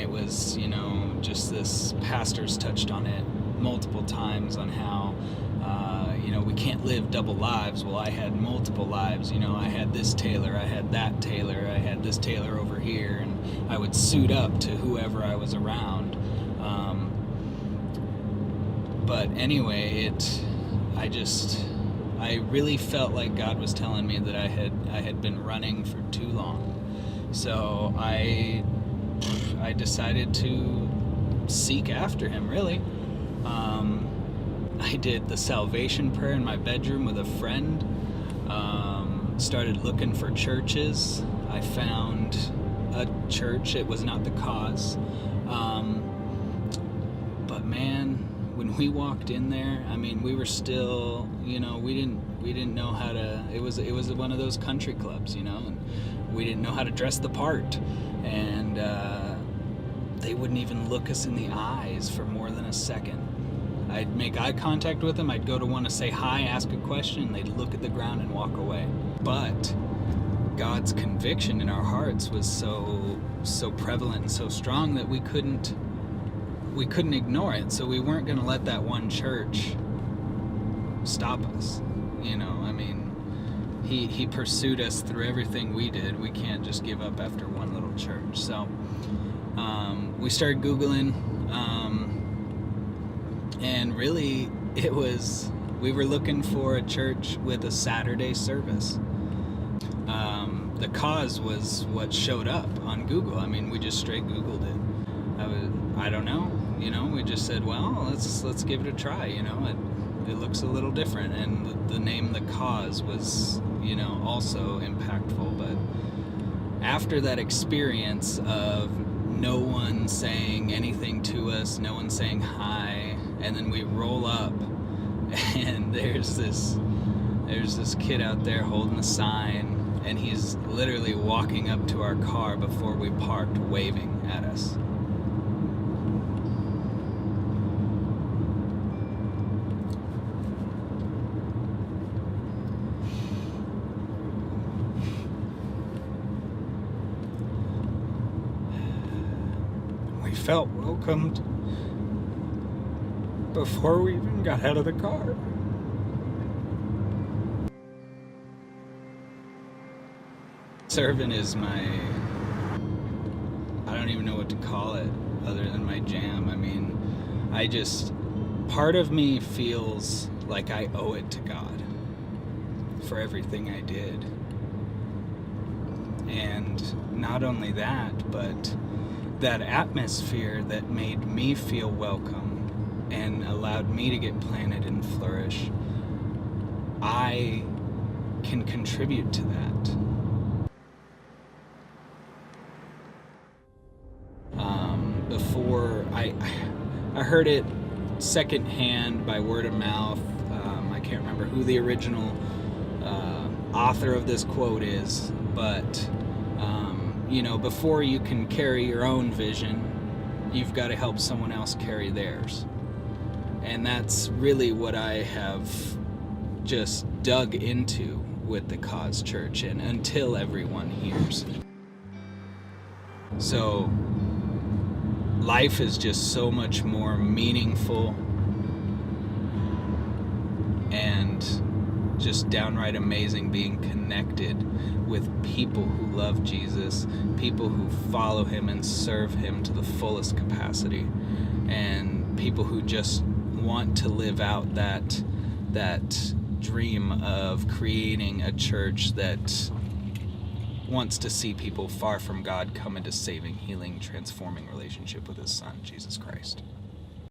it was, just this, pastors touched on it multiple times on how, we can't live double lives. Well, I had multiple lives. I had this tailor, I had that tailor, I had this tailor over here, and I would suit up to whoever I was around. But anyway, I really felt like God was telling me that I had been running for too long. So I decided to seek after him, really. I did the salvation prayer in my bedroom with a friend. Started looking for churches. I found a church. It was not the Cause. But man, when we walked in there, we were still, we didn't know how to, it was one of those country clubs, and we didn't know how to dress the part. And they wouldn't even look us in the eyes for more than a second. I'd make eye contact with them. I'd go to want to say hi, ask a question, and they'd look at the ground and walk away. But God's conviction in our hearts was so prevalent and so strong that we couldn't ignore it. So we weren't going to let that one church stop us. He pursued us through everything we did. We can't just give up after one little church. So we started Googling, and really we were looking for a church with a Saturday service. The Cause was what showed up on Google. We just straight Googled it. I don't know, we just said, well, let's give it a try. It looks a little different, and the name The Cause was, also impactful. But after that experience of no one saying anything to us, no one saying hi, and then we roll up, and there's this kid out there holding a sign, and he's literally walking up to our car before we parked, waving at us. We felt welcomed before we even got out of the car. Serving is I don't even know what to call it other than my jam. Part of me feels like I owe it to God for everything I did. And not only that, but that atmosphere that made me feel welcome and allowed me to get planted and flourish, I can contribute to that. Before I heard it secondhand by word of mouth. I can't remember who the original author of this quote is, but before you can carry your own vision, you've got to help someone else carry theirs. And that's really what I have just dug into with the Cause Church, and until everyone hears. So life is just so much more meaningful and just downright amazing being connected with people who love Jesus, people who follow him and serve him to the fullest capacity, and people who just want to live out that dream of creating a church that wants to see people far from God come into saving, healing, transforming relationship with his Son, Jesus Christ.